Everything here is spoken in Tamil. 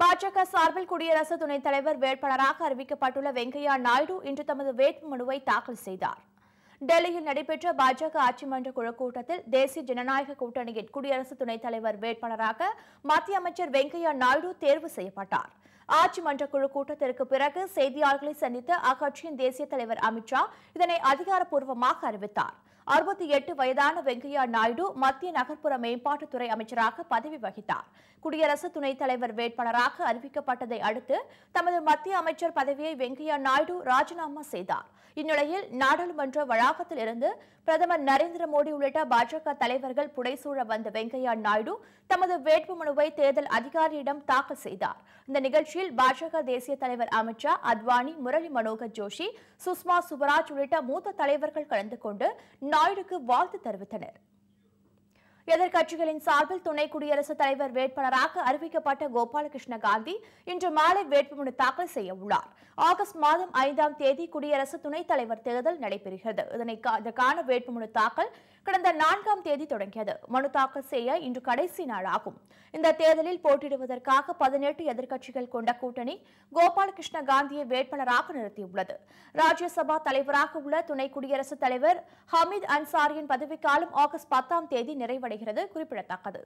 பாஜக சார்பில் குடியரசு துணைத் தலைவர் வேட்பாளராக அறிவிக்கப்பட்டுள்ள வெங்கையா நாயுடு இன்று தமது வேட்புமனுவை தாக்கல் செய்தார். டெல்லியில் நடைபெற்ற பாஜக ஆட்சி மன்ற குழு கூட்டத்தில் தேசிய ஜனநாயக கூட்டணியின் குடியரசு துணைத் தலைவர் வேட்பாளராக மத்திய அமைச்சர் வெங்கையா நாயுடு தேர்வு செய்யப்பட்டார். ஆட்சி மன்ற குழு கூட்டத்திற்கு பிறகு செய்தியாளர்களை சந்தித்த அக்கட்சியின் தேசிய தலைவர் அமித்ஷா இதனை அதிகாரப்பூர்வமாக அறிவித்தார். 68 வயதான வெங்கையா நாயுடு மத்திய நகர்ப்புற மேம்பாட்டுத்துறை அமைச்சராக பதவி வகித்தார். குடியரசு துணைத் தலைவர் வேட்பாளராக அறிவிக்கப்பட்டதை அடுத்து தமது மத்திய அமைச்சர் பதவியை வெங்கையா நாயுடு ராஜினாமா செய்தார். இந்நிலையில் நாடாளுமன்ற வளாகத்தில் இருந்து பிரதமர் நரேந்திர மோடி உள்ளிட்ட பாஜக தலைவர்கள் புடைசூழ வந்த வெங்கையா நாயுடு தமது வேட்புமனுவை தேர்தல் அதிகாரியிடம் தாக்கல் செய்தார். இந்த நிகழ்ச்சியில் பாஜக தேசிய தலைவர் அமித்ஷா, அத்வானி, முரளி மனோகர் ஜோஷி, சுஷ்மா சுவராஜ் உள்ளிட்ட மூத்த தலைவர்கள் கலந்து கொண்டு நாயுடுக்கு வாழ்த்து தெரிவித்தனர். எதிர்க்கட்சிகளின் சார்பில் துணை குடியரசுத் தலைவர் வேட்பாளராக அறிவிக்கப்பட்ட கோபாலகிருஷ்ண காந்தி இன்று மாலை வேட்புமனு தாக்கல் செய்ய உள்ளார். ஆகஸ்ட் மாதம் 5ஆம் தேதி குடியரசு துணைத் தலைவர் தேர்தல் நடைபெறுகிறது. இதற்கான வேட்புமனு தாக்கல் கடந்த 4ஆம் தேதி தொடங்கியது. மனு தாக்கல் செய்ய இன்று கடைசி நாளாகும். இந்த தேர்தலில் போட்டியிடுவதற்காக 18 எதிர்க்கட்சிகள் கொண்ட கூட்டணி கோபாலகிருஷ்ண காந்தியை வேட்பாளராக நிறுத்தியுள்ளது. ராஜ்யசபா தலைவராக உள்ள துணை குடியரசுத் தலைவர் ஹமீத் அன்சாரியின் பதவிக்காலம் ஆகஸ்ட் 10ஆம் தேதி நிறைவடைகிறது குறிப்பிடத்தக்கது.